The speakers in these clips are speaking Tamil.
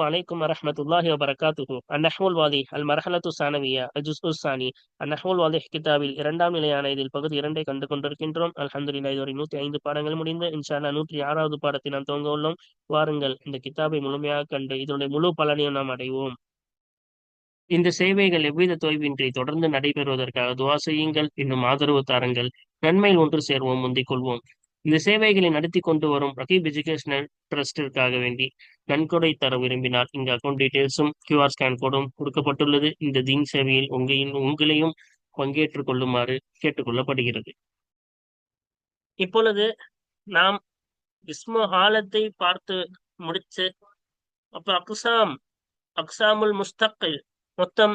عليكم ورحمة الله وبركاته. النحو الواضح المرحلة الثانوية الجزء الثاني. النحو الواضح கிதாபில் இரண்டாம் நிலையான இதில் பகுதி 2 கண்டு கொண்டிருக்கின்றோம். அல்ஹம்துலில்லாஹ் இதுவரை 105 பாடங்கள் முடிந்து இன்ஷா அல்லாஹ் 106வது பாடத்தை நாம் துவங்க உள்ளோம். வாருங்கள் இந்த கிதாபை முழுமையாக கண்டு இதனுடைய முழு பலனையும் நாம் அடைவோம். இந்த சேவைகள் எவ்வித தொய்வின்றி தொடர்ந்து நடைபெறுவதற்காக துவா செய்யுங்கள், இன்னும் ஆதரவு தாருங்கள். நன்மையில் ஒன்று சேர்வோம், முந்திக் கொள்வோம். இந்த சேவைகளை நடத்தி கொண்டு வரும் ரகீப் எஜுகேஷனல் ட்ரஸ்டிற்காக வேண்டி நன்கொடை தர விரும்பினால் இங்கு அக்கௌண்ட் டீடைல்ஸும் QR ஸ்கேன் கோடும் கொடுக்கப்பட்டுள்ளது. இந்த தீன் சேவையில் உங்களையும் பங்கேற்றுக் கொள்ளுமாறு கேட்டுக்கொள்ளப்படுகிறது. இப்பொழுது நாம் இஸ்மு ஆலத்தை பார்த்து முடிச்சு அப்ப அக்சாமுல் முஸ்தகில் மொத்தம்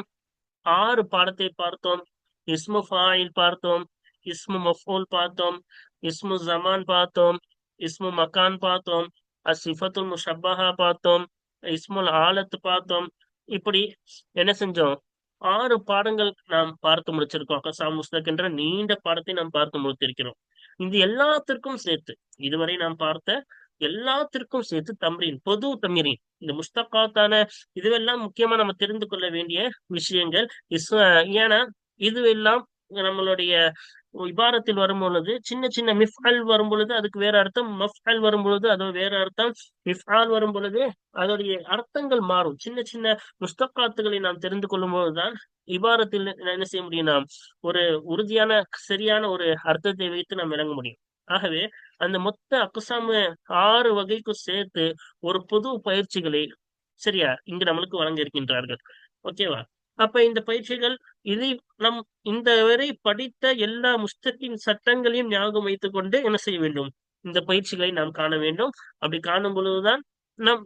6 பாடத்தை பார்த்தோம். இஸ்மு ஃபாயில் பார்த்தோம், இஸ்மு மஃபூல் பார்த்தோம், இஸ்மு ஜமான் பார்த்தோம், இஸ்மு மக்கான் பார்த்தோம், அசிஃபத்துல் முஷப்பஹா பார்த்தோம், இஸ்முல் ஆலத் பார்த்தோம். இப்படி என்ன செஞ்சோம்? 6 பாடங்கள் நாம் பார்த்து முடிச்சிருக்கோம். அக்சாம் முஸ்தக் என்ற நீண்ட பாடத்தை நாம் பார்த்து முடித்திருக்கிறோம். இது எல்லாத்திற்கும் சேர்த்து இதுவரை நாம் பார்த்த எல்லாத்திற்கும் சேர்த்து தம்ரீன், பொது தம்ரீன், இந்த முஸ்தகாத்தான இதுவெல்லாம் முக்கியமா நம்ம தெரிந்து கொள்ள வேண்டிய விஷயங்கள். ஏன்னா இதுவெல்லாம் நம்மளுடைய இபாரத்தில் வரும் பொழுது சின்ன சின்ன மிஃஅல் வரும் பொழுது அதுக்கு வேற அர்த்தம், மஃஅல் வரும் பொழுது அது வேற அர்த்தம், மிஃஆல் வரும் பொழுது அதோடைய அர்த்தங்கள் மாறும். சின்ன சின்ன முஸ்தகாத்துகளை நாம் தெரிந்து கொள்ளும் போதுதான் இபாரத்தில் என்ன செய்ய முடியும், நாம் ஒரு உறுதியான சரியான ஒரு அர்த்தத்தை வைத்து நாம் விளங்க முடியும். ஆகவே அந்த மொத்த அக்சாமு 6 வகைக்கும் சேர்த்து ஒரு புது பயிற்சிகளை சரியா இங்கு நம்மளுக்கு வழங்க இருக்கின்றார்கள். ஓகேவா? அப்ப இந்த பயிற்சிகள் இதை நம் இந்த வரை படித்த எல்லா முஸ்தகின் சட்டங்களையும் ஞாபகம் வைத்துக் கொண்டு என்ன செய்ய வேண்டும்? இந்த பயிற்சிகளை நாம் காண வேண்டும். அப்படி காணும் பொழுதுதான் நம்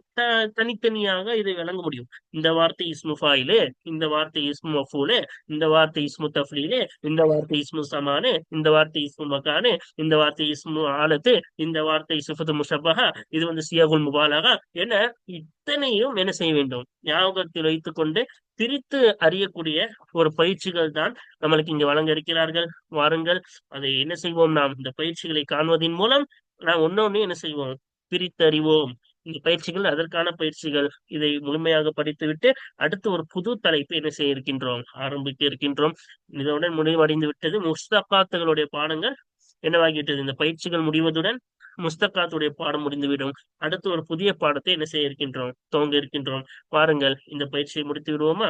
தனித்தனியாக இதை விளங்க முடியும். இந்த வார்த்தை இஸ்மு ஃபாயிலு, இந்த வார்த்தை இஸ்மு மஃபூலு, இந்த வார்த்தை இஸ்மு தஃப்லீலு, இந்த வார்த்தை இஸ்மு சமானு, இந்த வார்த்தை இஸ்மு மக்கானு, இந்த வார்த்தை இஸ்மு ஆலத்து, இந்த வார்த்தை சிஃபத்து முஷப்பஹா, இது சியாகுல் முபாலகா என இத்தனையும் என்ன செய்ய வேண்டும்? ஞாபகத்தில் வைத்துக் கொண்டு பிரித்து அறியக்கூடிய ஒரு பயிற்சிகள் தான் நம்மளுக்கு இங்க வழங்க இருக்கிறார்கள். வாருங்கள் அதை என்ன செய்வோம்? நாம் இந்த பயிற்சிகளை காணுவதன் மூலம் நாம் ஒன்னொன்னு என்ன செய்வோம்? பிரித்தறிவோம். இந்த பயிற்சிகள் அதற்கான பயிற்சிகள். இதை முழுமையாக படித்துவிட்டு அடுத்து ஒரு புது தலைப்பு என்ன செய்ய இருக்கின்றோம்? ஆரம்பிக்க இருக்கின்றோம். இதனுடன் முடிவடைந்து விட்டது முஸ்தகாத்துகளுடைய பாடங்கள். என்னவாகிவிட்டது? இந்த பயிற்சிகள் முடிவதுடன் முஸ்தகாத்துடைய பாடம் முடிந்துவிடும். அடுத்து ஒரு புதிய பாடத்தை என்ன செய்ய இருக்கின்றோம்? துவங்க இருக்கின்றோம். பாருங்கள் இந்த பயிற்சியை முடித்து விடுவோமா?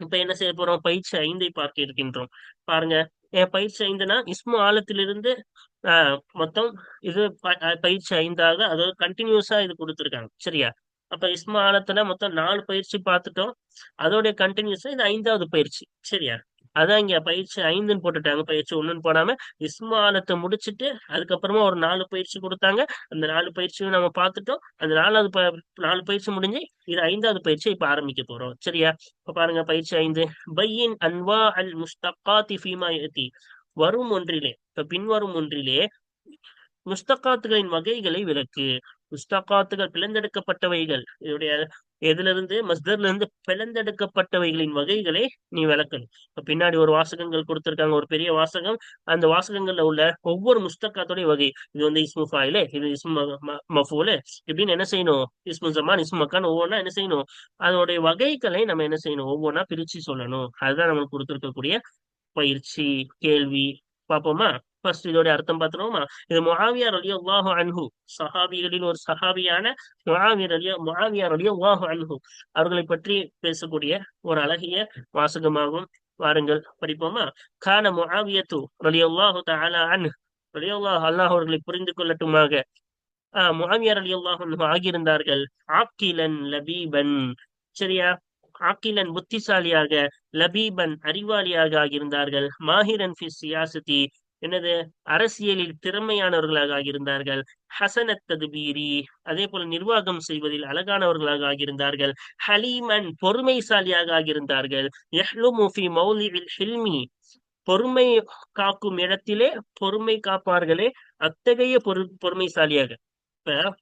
இப்ப என்ன செய்ய போறோம்? பயிற்சி 5ஐ பார்க்க இருக்கின்றோம். பாருங்க, பயிற்சி 5னா இஸ்மு ஆலத்திலிருந்து மொத்தம் இது பயிற்சி 5ஆக, அதாவது கண்டினியூஸா இது கொடுத்துருக்காங்க. சரியா? அப்ப இஸ்மு ஆலத்துல மொத்தம் 4 பயிற்சி பார்த்துட்டோம். அதோடைய கண்டினியூஸா இது 5வது பயிற்சி. சரியா? அதான் இங்க பயிற்சி 5ன்னு போட்டுட்டாங்க, பயிற்சி 1ன்னு போடாம. இஸ்மு ஆலத்தை முடிச்சுட்டு அதுக்கப்புறமா ஒரு 4 பயிற்சி கொடுத்தாங்க. அந்த 4 பயிற்சியும் நம்ம பார்த்துட்டோம். அந்த 4 பயிற்சி முடிஞ்சு இது 5வது பயிற்சியை இப்ப ஆரம்பிக்க போறோம். சரியா? இப்ப பாருங்க பயிற்சி 5. பையின் அன்வா அல் முஸ்தகாத்தி ஃபீமா யதி. வரும் ஒன்றிலே, இப்ப பின்வரும் ஒன்றிலே முஸ்தகாத்துகளின் வகைகளை விளக்கு. முஸ்தகாத்துகள் பிளந்தெடுக்கப்பட்டவைகள், இதோடைய எதிலிருந்து மஸ்தர்ல இருந்து பிளந்தெடுக்கப்பட்டவைகளின் வகைகளை நீ விளக்கணும். இப்ப பின்னாடி ஒரு வாசகங்கள் கொடுத்திருக்காங்க, ஒரு பெரிய வாசகம். அந்த வாசகங்கள்ல உள்ள ஒவ்வொரு முஸ்தகாத்துடைய வகை, இது இஸ்மு ஃபாயிலு, இது இஸ்மு மஃபூலு, இப்படின்னு என்ன செய்யணும்? இஸ்மு ஜமான், இஸ்மு மக்கான் ஒவ்வொன்றா என்ன செய்யணும்? அதோடைய வகைகளை நம்ம என்ன செய்யணும்? ஒவ்வொன்றா பிரிச்சு சொல்லணும். அதுதான் நம்மளுக்கு கொடுத்திருக்கக்கூடிய பயிற்சி. கேள்வி பார்ப்போமா? ஃபர்ஸ்ட் இதோட அர்த்தம் பார்த்துருவோமா? இது முஆவியா ரலியல்லாஹு அன்ஹு, சஹாபிகளில் ஒரு சஹாபியான முஆவியா ரலியல்லாஹு அன்ஹு அவர்களை பற்றி பேசக்கூடிய ஒரு அழகிய வாசகமாகும். வாருங்கள் படிப்போமா? கான முஆவியத்து ரலியல்லாஹு தஆலா அன்ஹு, அல்லாஹ் அவர்களை புரிந்து கொள்ளட்டுமாக, முஆவியா ரலியல்லாஹு அன்ஹு ஆகியிருந்தார்கள். ஆக்கிலன் லபீபன். சரியா? ஆக்கிலன் புத்திசாலியாக, லபீபன் அறிவாளியாக ஆகியிருந்தார்கள். மாஹிரன் ஃபி சியாசதி, என்னது அரசியலில் திறமையானவர்களாக ஆகியிருந்தார்கள். ஹசனத் ததுபீரி, அதே போல நிர்வாகம் செய்வதில் அழகானவர்களாக ஆகியிருந்தார்கள். ஹலீமன் பொறுமைசாலியாக ஆகியிருந்தார்கள். யஹ்லுமு ஃபி மௌலிஇல் ஹில்மி, பொறுமை காக்கும் இடத்திலே பொறுமை காப்பார்களே அத்தகைய பொறுமைசாலியாக. இப்ப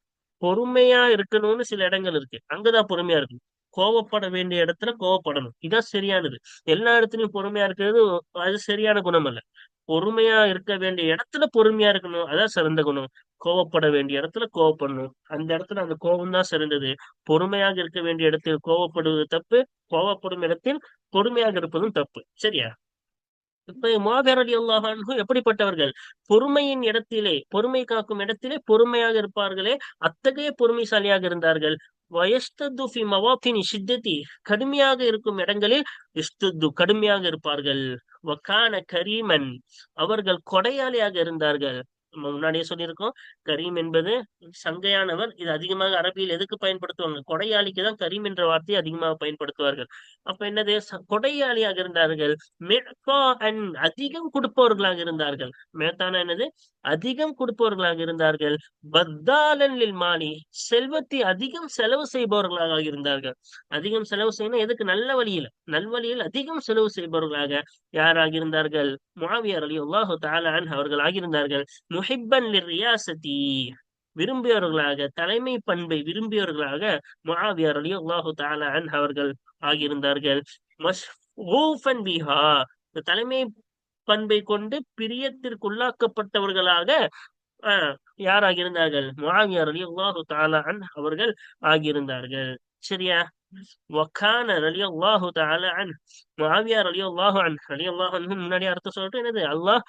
பொறுமையா இருக்கணும்னு சில இடங்கள் இருக்கு, அங்கதான் பொறுமையா இருக்கணும். கோவப்பட வேண்டிய இடத்துல கோவப்படணும், இதான் சரியானது. எல்லா இடத்துலயும் பொறுமையா இருக்கிறது அது சரியான குணம் அல்ல. பொறுமையா இருக்க வேண்டிய இடத்துல பொறுமையா இருக்கணும், அதான் சிறந்த குணம். கோவப்பட வேண்டிய இடத்துல கோவப்படணும். அந்த இடத்துல அந்த கோபம் தான் சிறந்தது. பொறுமையாக இருக்க வேண்டிய இடத்தில் கோவப்படுவது தப்பு. கோவப்படும் இடத்தில் பொறுமையாக இருப்பதும் தப்பு. சரியா? இப்ப முஆவியா ரலியல்லாஹு அன்ஹு எப்படிப்பட்டவர்கள்? பொறுமையின் இடத்திலே, பொறுமை காக்கும் இடத்திலே பொறுமையாக இருப்பார்களே, அத்தகைய பொறுமைசாலியாக இருந்தார்கள். வயஸ்தத்து ஃபி மவாத்தினி ஷித்ததி, கடுமையாக இருக்கும் இடங்களில் இஸ்தத்து கடுமையாக இருப்பார்கள். வகான கரீமன், அவர்கள் கொடையாளியாக இருந்தார்கள். நம்ம முன்னாடியே சொல்லியிருக்கோம், கரீம் என்பது சங்கையானவர். இது அதிகமாக அரபியில் எதுக்கு பயன்படுத்துவாங்க? கொடையாளிக்கு தான் கரீம் என்ற வார்த்தையை அதிகமாக பயன்படுத்துவார்கள். அப்ப என்னது? கொடையாளியாக இருந்தார்கள். மிஃபாஅன், அதிகம் கொடுப்பவர்களாக இருந்தார்கள். மேத்தான என்னது? அதிகம் கொடுப்பவர்களாக இருந்தார்கள். பத்தாலன் லில் மாலி, செல்வத்தை அதிகம் செலவு செய்பவர்களாக இருந்தார்கள். அதிகம் செலவு செய்யணும் எதுக்கு? நல்ல வழியில, நல்வழியில் அதிகம் செலவு செய்பவர்களாக யாராக இருந்தார்கள்? முஆவியா ரலியல்லாஹு தஆலா அன்ஹு அவர்கள் ஆகியிருந்தார்கள். முஹிப்பன் லிர்ரியாசதி, விரும்பியவர்களாக, தலைமை பண்பை விரும்பியவர்களாக முஆவியா ரலியல்லாஹு தஆலா அன்ஹு அவர்கள் ஆகியிருந்தார்கள். மஷ்கூஃபன் பிஹா, இந்த தலைமை பண்பை கொண்டு பிரியத்திற்குள்ளாக்கப்பட்டவர்களாக அஹ், யாராக இருந்தார்கள்? முஆவியா ரலியல்லாஹு தஆலா அன்ஹு அவர்கள் ஆகியிருந்தார்கள். சரியா? வக்கான ரலியல்லாஹு தஆலா அன்ஹு, முஆவியா ரலியல்லாஹு அன்ஹு, ரலியல்லாஹு அன்ஹு முன்னாடி அர்த்தம் சொல்லிட்டு என்னது? அல்லாஹ்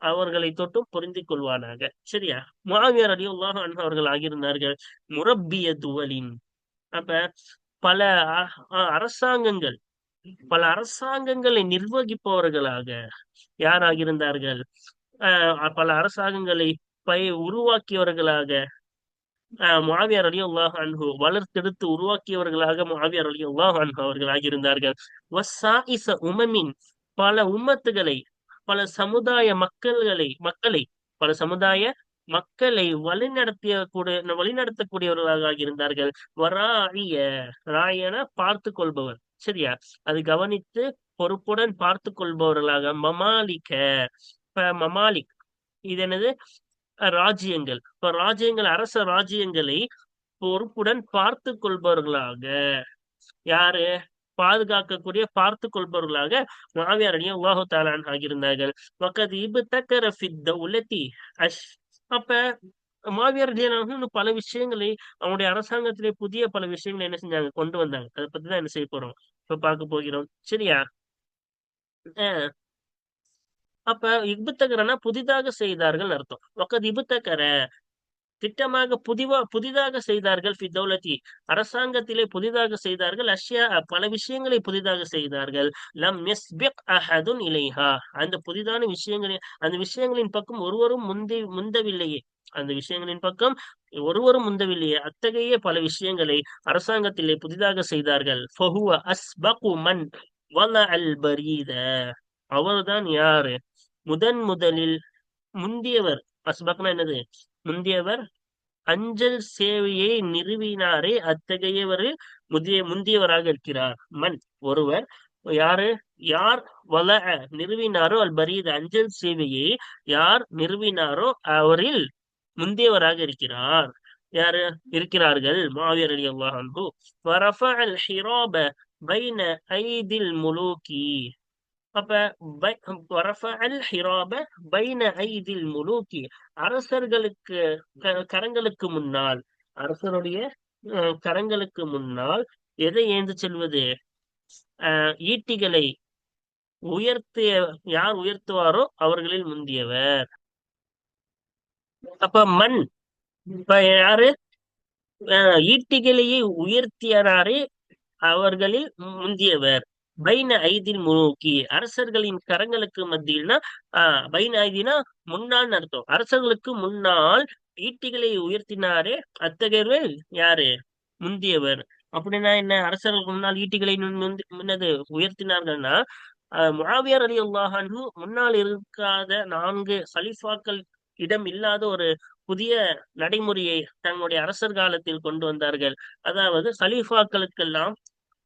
அவர்களை தொட்டும் பொருந்திக் கொள்வானாக. சரியா? முஆவியா ரலியல்லாஹு அன்ஹு அவர்கள் ஆகியிருந்தார்கள் முரப்பிய துவலின். அப்ப பல அரசாங்கங்கள், பல அரசாங்கங்களை நிர்வகிப்பவர்களாக யாராகியிருந்தார்கள்? பல அரசாங்கங்களை உருவாக்கியவர்களாக முஆவியா ரலியல்லாஹு அன்ஹு, வளர்த்தெடுத்து உருவாக்கியவர்களாக முஆவியா ரலியல்லாஹு அன்ஹு அவர்கள் ஆகியிருந்தார்கள். வஸ்ஸாயிஸ உமமின், பல உம்மத்துகளை, பல சமுதாய மக்களை, பல சமுதாய மக்களை வழிநடத்தக்கூடியவர்களாக ஆகியிருந்தார்கள். வராயிய, ராயன பார்த்து கொள்பவர். சரியா? அது கவனித்து பொறுப்புடன் பார்த்து கொள்பவர்களாக. மமாலிக்க, இப்ப மமாலிக் இது என்னது? ராஜ்யங்கள். இப்ப ராஜ்யங்கள், அரச ராஜ்யங்களை பொறுப்புடன் பார்த்து கொள்பவர்களாக யாரு? பாதுகாக்கக்கூடிய, பார்த்து கொள்பவர்களாக முஆவியா ரலியல்லாஹு தஆலா அன்ஹு ஆகியிருந்தார்கள். வகத் இப்தகர ஃபித் தௌலதி அஷ், அப்ப முஆவியா ரலியல்லாஹு அன்ஹு பல விஷயங்களை, அவங்களுடைய அரசாங்கத்திலே புதிய பல விஷயங்களை என்ன செஞ்சாங்க? கொண்டு வந்தாங்க. அதை பத்தி தான் என்ன செய்ய போறோம், இப்ப பார்க்க போகிறோம். சரியா? அஹ் அப்ப இப்தகரனா புதிதாக செய்தார்கள் அர்த்தம். வகத் இப்தகர, திட்டமாக புதிதாக செய்தார்கள். ஃபி தௌலத்தி, அரசாங்கத்திலே புதிதாக செய்தார்கள். அஷ்யா, பல விஷயங்களை புதிதாக செய்தார்கள். லம் யஸ்பிக் அஹதுன் இலைஹா, அந்த புதிதான விஷயங்களை, அந்த விஷயங்களின் பக்கம் ஒருவரும் முந்தவில்லையே, அந்த விஷயங்களின் பக்கம் ஒருவரும் முந்தவில்லையே, அத்தகைய பல விஷயங்களை அரசாங்கத்திலே புதிதாக செய்தார்கள். ஃபஹுவ அஸ்பகு மன் வல அல் பரீத, அவர்தான் யாரு? முதலில் முந்தியவர். அஸ்பக்னா என்னது? முந்தியவர். அஞ்சல் சேவையை நிறுவினாரே, அத்தகையவர் முந்தியவராக இருக்கிறார். மன், ஒருவர். யாரு? யார் வல நிறுவினாரோ, அல் பரீத், அஞ்சல் சேவையை யார் நிறுவினாரோ அவரில் முந்தியவராக இருக்கிறார். யாரு இருக்கிறார்கள்? முஆவியா ரலியல்லாஹு அன்ஹு. வரஃபஅ அல் ஹிராப பைன ஐதில் முலூகி, அப்ப வரஃபஅல் ஹிராப பைன ஐதில் முலூகி, அரசர்களுக்கு கரங்களுக்கு முன்னால், அரசருடைய கரங்களுக்கு முன்னால் எதை ஏந்து செல்வது? ஈட்டிகளை உயர்த்திய, யார் உயர்த்துவாரோ அவர்களில் முந்தியவர். அப்ப மண், இப்ப யாரு? ஈட்டிகளையே உயர்த்தியராரே அவர்களில் முந்தியவர். பைன ஐதில் முனூக்கி, அரசர்களின் கரங்களுக்கு மத்தியில்னா, பைன ஐதினா முன்னாள் அர்த்தம். அரசர்களுக்கு முன்னால் ஈட்டிகளை உயர்த்தினாரே, அத்தகையவர் யாரு? முந்தியவர். அப்படின்னா என்ன? அரசர்களுக்கு முன்னால் ஈட்டிகளை முன்னது உயர்த்தினார்கள்னா, முஆவியா ரலியல்லாஹு அன்ஹு முன்னால் இருக்காத 4 கலீஃபாக்கள் இடம் இல்லாத ஒரு புதிய நடைமுறையை தன்னுடைய அரசர் காலத்தில் கொண்டு வந்தார்கள். அதாவது கலீஃபாக்களுக்கெல்லாம்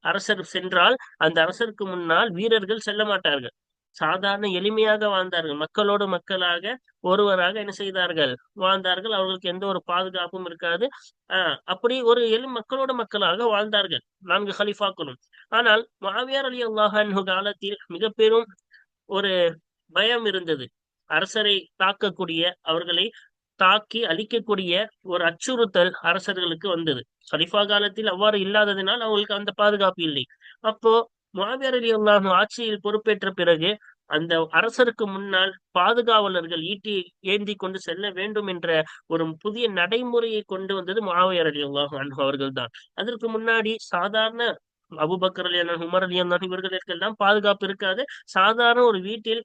அரசர் சென்றால் அந்த அரசருக்கு முன்னால் வீரர்கள் செல்ல மாட்டார்கள். சாதாரண எளிமையாக வாழ்ந்தார்கள். மக்களோடு மக்களாக ஒருவராக என்ன செய்தார்கள்? வாழ்ந்தார்கள். அவர்களுக்கு எந்த ஒரு பாதுகாப்பும் இருக்காது. அப்படி ஒரு மக்களோடு மக்களாக வாழ்ந்தார்கள் 4 கலீஃபாக்களும். ஆனால் முஆவியா ரலியல்லாஹு அன்ஹு காலத்தில் மிக பெரும் ஒரு பயம் இருந்தது. அரசரை தாக்கக்கூடிய, அவர்களை தாக்கி அழிக்கக்கூடிய ஒரு அச்சுறுத்தல் அரசர்களுக்கு வந்தது. கலிஃபா காலத்தில் அவ்வாறு இல்லாததினால் அவங்களுக்கு அந்த பாதுகாப்பு இல்லை. அப்போ முஆவியா ரலியல்லாஹு அன்ஹு ஆட்சியில் பொறுப்பேற்ற பிறகு அந்த அரசருக்கு முன்னால் பாதுகாவலர்கள் ஈட்டி ஏந்தி கொண்டு செல்ல வேண்டும் என்ற ஒரு புதிய நடைமுறையை கொண்டு வந்தது முஆவியா ரலியல்லாஹு அன்ஹு அவர்கள் தான். அதற்கு முன்னாடி சாதாரண அபூபக்கர் ரலியல்லாஹு அன்ஹு, உமர் ரலியல்லாஹு அன்ஹு இவர்களுக்கெல்லாம் பாதுகாப்பு இருக்காது. சாதாரண ஒரு வீட்டில்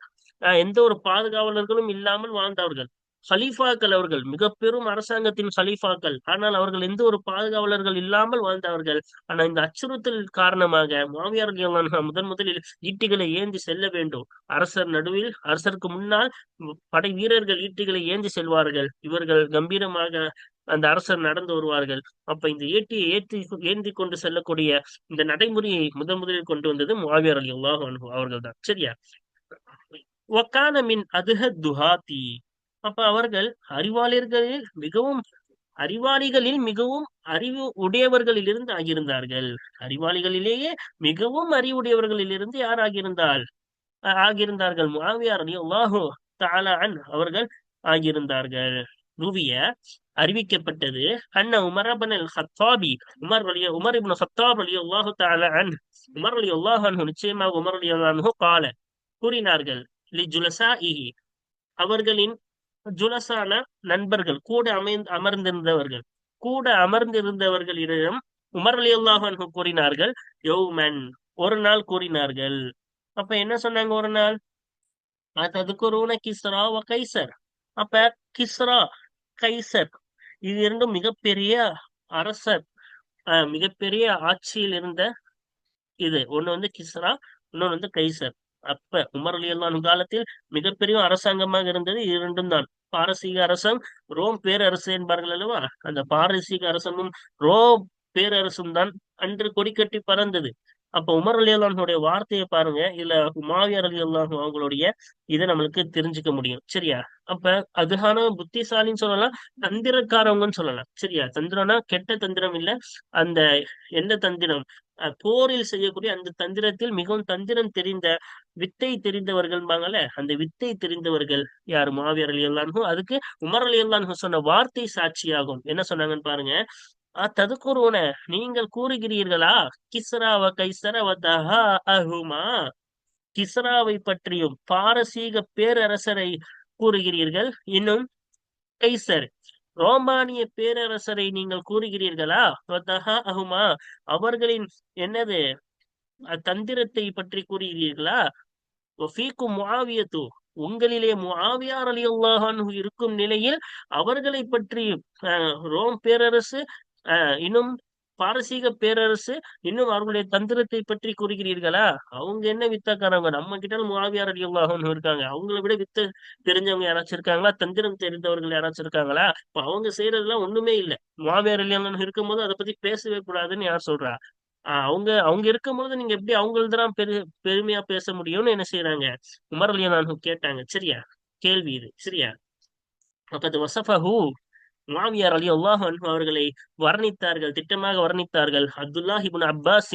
எந்த ஒரு பாதுகாவலர்களும் இல்லாமல் வாழ்ந்தவர்கள். ஹலீஃபாக்கள் அவர்கள் மிக பெரும் அரசாங்கத்தின் ஹலீஃபாக்கள். ஆனால் அவர்கள் எந்த ஒரு பாதுகாவலர்கள் இல்லாமல் வாழ்ந்தவர்கள். ஆனா இந்த அச்சுறுத்தல் காரணமாக முஆவியா ரலியல்லாஹு அன்ஹு முதலில் ஈட்டிகளை ஏந்தி செல்ல வேண்டும். அரசர் நடுவில், அரசருக்கு முன்னால் படை வீரர்கள் ஈட்டிகளை ஏந்தி செல்வார்கள். இவர்கள் கம்பீரமாக அந்த அரசர் நடந்து வருவார்கள். அப்ப இந்த ஈட்டியை ஏந்தி கொண்டு செல்லக்கூடிய இந்த நடைமுறையை முதலில் கொண்டு வந்தது முஆவியா ரலியல்லாஹு அன்ஹு அவர்கள் தான். சரியா? வக்கான மின் துஹாத்தி. அப்ப அவர்கள் அறிவாளிகளில் மிகவும் அறிவு உடையவர்களிலிருந்து ஆகியிருந்தார்கள். அறிவாளிகளிலேயே மிகவும் அறிவுடையவர்களிலிருந்து யார் ஆகியிருந்தார்கள்? முஆவியா ரலியல்லாஹு தஆலா அன்ஹு அவர்கள் ஆகியிருந்தார்கள். ருவிய அறிவிக்கப்பட்டது அன்ன Umar ibn ஹத்தாபி, Umar ibn Khattab ரலியல்லாஹு தஆலா அன்ஹு, உமர் ரலியல்லாஹு அன்ஹு நிச்சயமாக உமர் ரலியல்லாஹு அன்ஹு கூறினார்கள், லி ஜுலசாஇஹி, அவர்களின் ஜுலசான நண்பர்கள், கூட அமர்ந்திருந்தவர்களிடம் உமர் ரலியல்லாஹு அன்ஹு கூறினார்கள், யௌமன், ஒரு நாள் கூறினார்கள். அப்ப என்ன சொன்னாங்க? ஒரு நாள், ததுகுரூன கிஸ்ரா வ கைசர். அப்ப கிஸ்ரா, கைசர், இது இரண்டும் மிகப்பெரிய அரசர், மிகப்பெரிய ஆட்சியில் இருந்த இது. ஒண்ணு வந்து கிஸ்ரா, இன்னொன்னு வந்து கைசர். அப்ப உமர் ரலியல்லாஹு அன்ஹு காலத்தில் மிகப்பெரிய அரசாங்கமாக இருந்தது இரண்டும் தான். பாரசீக அரசம், ரோம் பேரரசு என்பார்கள் அல்லவா, அந்த பாரசீக அரசமும் ரோம் பேரரசும் தான் அன்று கொடிக்கட்டி பறந்தது. அப்ப உமர் ரலியல்லாஹு அன்ஹுடைய வார்த்தையை பாருங்க, இதுல முஆவியா ரலியல்லாஹு அன்ஹு அவங்களுடைய இதை நம்மளுக்கு தெரிஞ்சுக்க முடியும். சரியா? அப்ப அதுகான புத்திசாலின்னு சொல்லலாம், தந்திரக்காரவங்கன்னு சொல்லலாம். சரியா? தந்திரம்னா கெட்ட தந்திரம் இல்ல, அந்த எந்த தந்திரம், போரில் செய்யக்கூடிய அந்த தந்திரத்தில் மிகவும் தந்திரம் தெரிந்த, வித்தை தெரிந்தவர்கள்பாங்கல்ல, அந்த வித்தை தெரிந்தவர்கள் யார்? முஆவியா ரலியல்லாஹு அன்ஹு. அதுக்கு உமர் ரலியல்லாஹு அன்ஹு சொன்ன வார்த்தை சாட்சியாகும். என்ன சொன்னாங்கன்னு பாருங்க. ததுகுரூன, நீங்கள் கூறுகிறீர்களா, கிஸ்ராவ கைசர வ தஹாஅஹுமா, கிஸ்ராவை பற்றியும் பாரசீக பேரரசரை கூறுகிறீர்கள், இன்னும் கைசர் ரோமானிய பேரரசரை நீங்கள் கூறுகிறீர்களா, வ தஹாஅஹுமா, அவர்களின் என்னது தந்திரத்தை பற்றி கூறுகிறீர்களா, வஃபீக்கும் முஆவியத்து, உங்களிலே முஆவியா ரலியல்லாஹு அன்ஹு இருக்கும் நிலையில் அவர்களை பற்றி ரோம் பேரரசு, இன்னும் பாரசீக பேரரசு, இன்னும் அவர்களுடைய தந்திரத்தை பற்றி கூறுகிறீர்களா? அவங்க என்ன வித்தக்காரங்க? நம்ம கிட்ட முஆவியா ரலியல்லாஹு அன்ஹு இருக்காங்க. அவங்களை விட வித்த தெரிஞ்சவங்க யாராச்சும் இருக்காங்களா? தந்திரம் தெரிந்தவர்கள் யாராச்சும் இருக்காங்களா? இப்ப அவங்க செய்யறதுலாம் ஒண்ணுமே இல்ல. முஆவியா ரலியல்லாஹு அன்ஹு இருக்கும்போது அதை பத்தி பேசவே கூடாதுன்னு யார் சொல்றா? அவங்க அவங்க இருக்கும்போது நீங்க எப்படி அவங்கள்தான் பெருமையா பேச முடியும்னு என்ன செய்யறாங்க? உமர் ரலியல்லாஹு அன்ஹு கேட்டாங்க. சரியா? கேள்வி இது. சரியா? அப்ப வசஃபஹு, முஆவியா ரலியல்லாஹு அன்ஹு அவர்களை வர்ணித்தார்கள், திட்டமாக வர்ணித்தார்கள். அப்துல்லாஹ் இப்னு அப்பாஸ்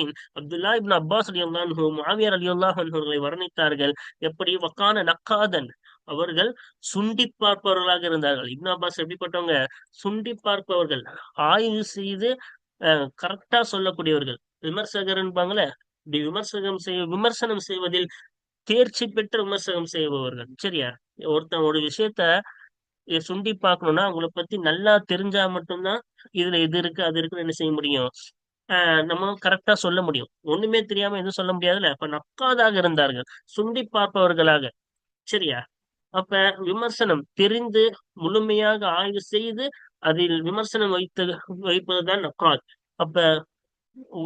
ரலியல்லாஹு அன்ஹு முஆவியா ரலியல்லாஹு அன்ஹு அவர்களை வர்ணித்தார்கள். எப்படி? வக்கான நக்காதன், அவர்கள் சுண்டி பார்ப்பவர்களாக இருந்தார்கள். இப்னு அப்பாஸ் எப்படிப்பட்டவங்க? சுண்டி பார்ப்பவர்கள், ஆய்வு செய்து கரெக்டா சொல்லக்கூடியவர்கள், விமர்சகர் என்பாங்களே, இப்படி விமர்சனம் செய்வதில் தேர்ச்சி பெற்ற விமர்சனம் செய்பவர்கள். சரியா? ஒருத்தன் ஒரு விஷயத்த சுண்டி பார்க்கணும்னா அவங்கள பத்தி நல்லா தெரிஞ்சா மட்டும்தான் இதுல இது இருக்கு அது இருக்குன்னு என்ன செய்ய முடியும், நம்ம கரெக்டா சொல்ல முடியும். ஒண்ணுமே தெரியாம எதுவும் சொல்ல முடியாதுல்ல. அப்ப நக்காதாக இருந்தார்கள், சுண்டி பார்ப்பவர்களாக. சரியா? அப்ப விமர்சனம் தெரிந்து முழுமையாக ஆய்வு செய்து அதில் விமர்சனம் வைப்பதுதான் நக்காத். அப்ப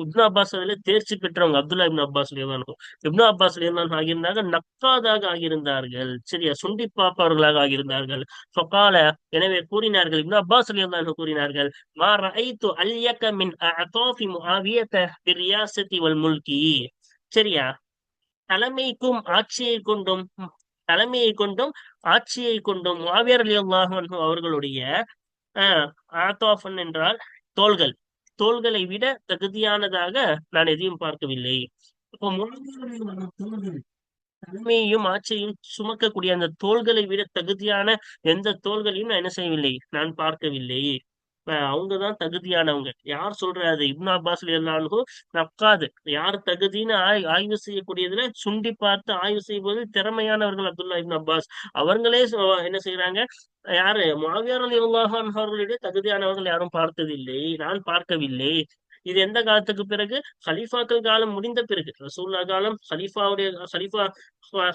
இப்னு அப்பாஸ் அதுல தேர்ச்சி பெற்றவங்க அப்துல்லா இப்னு அப்பாஸ் ரலியல்லாஹு, இப்னு அப்பாஸ் ரலியல்லாஹு ஆகியிருந்தாங்க, நக்காதாக ஆகியிருந்தார்கள். சரியா? சுண்டி பார்ப்பவர்களாக ஆகியிருந்தார்கள். ஃபகால, எனவே கூறினார்கள், இப்னு அப்பாஸ் ரலியல்லாஹு கூறினார்கள், மா ரஅய்து அல்யக மின் அஅதாஃபி முஆவியத பிரியாசதி வல் முல்கி. சரியா? தலைமைக்கும் ஆட்சியை கொண்டும் தலைமையை கொண்டும் ஆட்சியை கொண்டும் முஆவியா ரலியல்லாஹு அன்ஹு அவர்களுடைய ஆத்தாஃபன் என்றால் தோள்கள், தோள்களை விட தகுதியானதாக நான் எதையும் பார்க்கவில்லை. இப்போ தன்மையையும் ஆட்சியையும் சுமக்கக்கூடிய அந்த தோள்களை விட தகுதியான எந்த தோள்களையும் நான் என்ன செய்யவில்லை, நான் பார்க்கவில்லை. அவங்கதான் தகுதியானவங்க. யார் சொல்றாரு? இப்னு அப்பாஸ் ரலியல்லாஹு நக்காது. யார் தகுதின்னு ஆய்வு செய்யக்கூடியதுல சுண்டி பார்த்து ஆய்வு செய்வது திறமையானவர்கள் அப்துல்லா இப்னு அப்பாஸ். அவங்களே என்ன செய்யறாங்க, யாரு முஆவியா ரலியல்லாஹு அன்ஹு அவர்களுடைய தகுதியானவர்கள் யாரும் பார்த்ததில்லை, நான் பார்க்கவில்லை. இது எந்த காலத்துக்கு பிறகு? ஹலீஃபாக்கள் காலம் முடிந்த பிறகு. ரசூலுல்லாஹ் காலம், ஹலீஃபா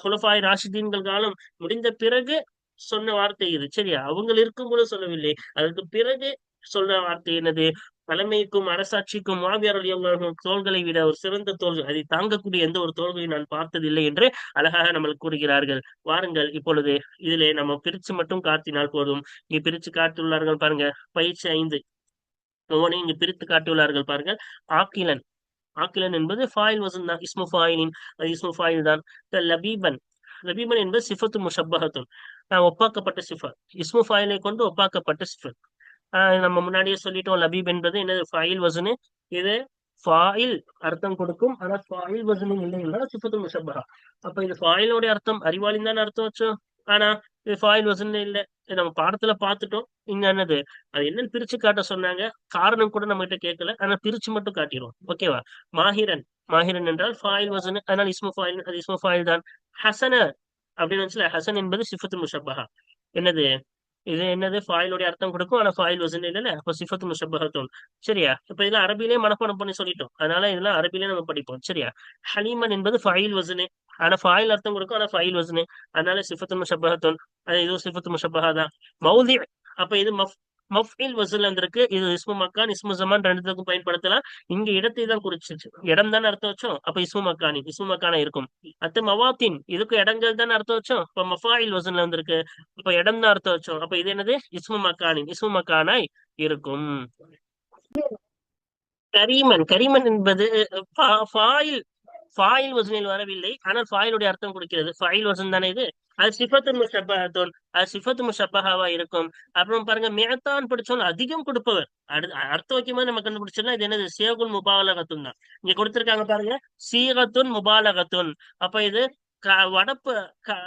குலஃபாய் ராஷிதீன்கள் காலம் முடிந்த பிறகு சொன்ன வார்த்தை இது. சரியா? அவங்க இருக்கும்போது சொல்லவில்லை, அதற்கு பிறகு சொல்ற வார்த்தை என்னது? தலைமைக்கும் அரசாட்சிக்கும் முஆவியா ரலியல்லாஹு அன்ஹு தோள்களை விட ஒரு சிறந்த தோள்கள், அதை தாங்கக்கூடிய எந்த ஒரு தோள்களையும் நான் பார்த்ததில்லை என்று அழகாக நம்மளுக்கு கூறுகிறார்கள். வாருங்கள் இப்பொழுது இதிலே நம்ம பிரிச்சு மட்டும் காட்டினால் போதும். இங்க பிரிச்சு காட்டியுள்ளார்கள் பாருங்க. பயிற்சி 5 ஒவ்வொன்றையும் இங்கு பிரித்து காட்டியுள்ளார்கள் பாருங்கள். ஆக்கிலன். ஆக்கிலன் என்பது ஃபாயில் வசன் தான், இஸ்மு ஃபாயிலின், அது இஸ்மு ஃபாயில் தான். லபீபன். லபீபன் என்பது சிஃபத்து முஷப்பஹத்துன், ஒப்பாக்கப்பட்ட சிஃபத். இஸ்மு ஃபாயிலை கொண்டு ஒப்பாக்கப்பட்ட சிஃபத். நம்ம முன்னாடியே சொல்லிட்டோம், லபீப் என்பது என்னது? ஃபாயில் வசனு. இது ஃபாயில் அர்த்தம் கொடுக்கும், ஆனா ஃபாயில் வசனும் இல்லை என்றால் சிஃபத்து முஷப்பஹா. அப்ப இது ஃபாயிலோட அர்த்தம் அறிவாளின்னு தானே அர்த்தம் வச்சோம். ஆனா இது ஃபாயில் வசன் இல்ல. இது நம்ம பாடத்துல பார்த்துட்டோம். இங்க என்னது, அது என்னன்னு பிரிச்சு காட்ட சொன்னாங்க. காரணம் கூட நம்ம கிட்ட கேட்கல, ஆனா பிரிச்சு மட்டும் காட்டிடுவோம். ஓகேவா? மாஹிரன். மாஹிரன் என்றால் ஃபாயில் வசன், அதனால இஸ்மு ஃபாயில், அது இஸ்மு ஃபாயில் தான். ஹசன அப்படின்னு வச்சுல, ஹசன் என்பது சிஃபத்து முஷப்பஹா. என்னது இது? என்னது? ஃபாயிலுடைய அர்த்தம் கொடுக்கும், ஆனா ஃபாயில் வசன் இல்லைல்ல, அப்ப சிஃபத்து முஷப்பஹத்துன். சரியா? இப்ப இதெல்லாம் அரபிலே மனப்பாடம் பண்ணி சொல்லிட்டோம், அதனால இதெல்லாம் அரபிலே நம்ம படிப்போம். சரியா? ஹலீமன் என்பது ஃபாயில் வசனு, ஆனா ஃபாயில் அர்த்தம் கொடுக்கும், ஆனா ஃபாயில் வசனு, அதனால சிஃபத்து முஷப்பஹத்துன். அது இதுவும் சிஃபத்து முஷப்பஹா தான். மௌதி. அப்ப இது மஃஇல் வசூல் வந்திருக்கு. இது இஸ்மு மக்கான் இஸ்மு ஜமான் ரெண்டுத்துக்கும் பயன்படுத்தலாம். இங்க இடத்தை தான் குறிச்சிச்சு, இடம் தானே அர்த்தம் வச்சோம், அப்ப இஸ்மு மக்கானி இஸ்மு மக்கானா இருக்கும். அடுத்து மவாத்தின், இதுக்கு இடங்கள் தானே அர்த்தம் வச்சோம், இப்ப மஃபாயில் வசூல்ல வந்திருக்கு, அப்ப இடம் தான் அர்த்தம் வச்சோம், அப்ப இது என்னது? இஸ்மு மக்கானி இஸ்மு மக்கானாய் இருக்கும். கரீமன். கரீமன் என்பது ஃபாயில், ஃபாயில் வசனில் வரவில்லை, ஆனால் ஃபாயிலுடைய அர்த்தம் கொடுக்கிறது. ஃபாயில் வசன் தானே இது. அது சிஃபத்து முஷப்பஹத்துன், அது சிஃபத்து முஷப்பஹாவா இருக்கும். அப்புறம் பாருங்க, மிஅத்தான் படிச்சோம், அதிகம் கொடுப்பவர். அர்த்த வைக்கும்போது நம்ம கண்டுபிடிச்சோம்னா இது என்னது? சேகுல் முபாலகத்துன் தான். இங்க கொடுத்திருக்காங்க பாருங்க, சீகத்துன் முபாலகத்துன். அப்ப இது வடப்பு,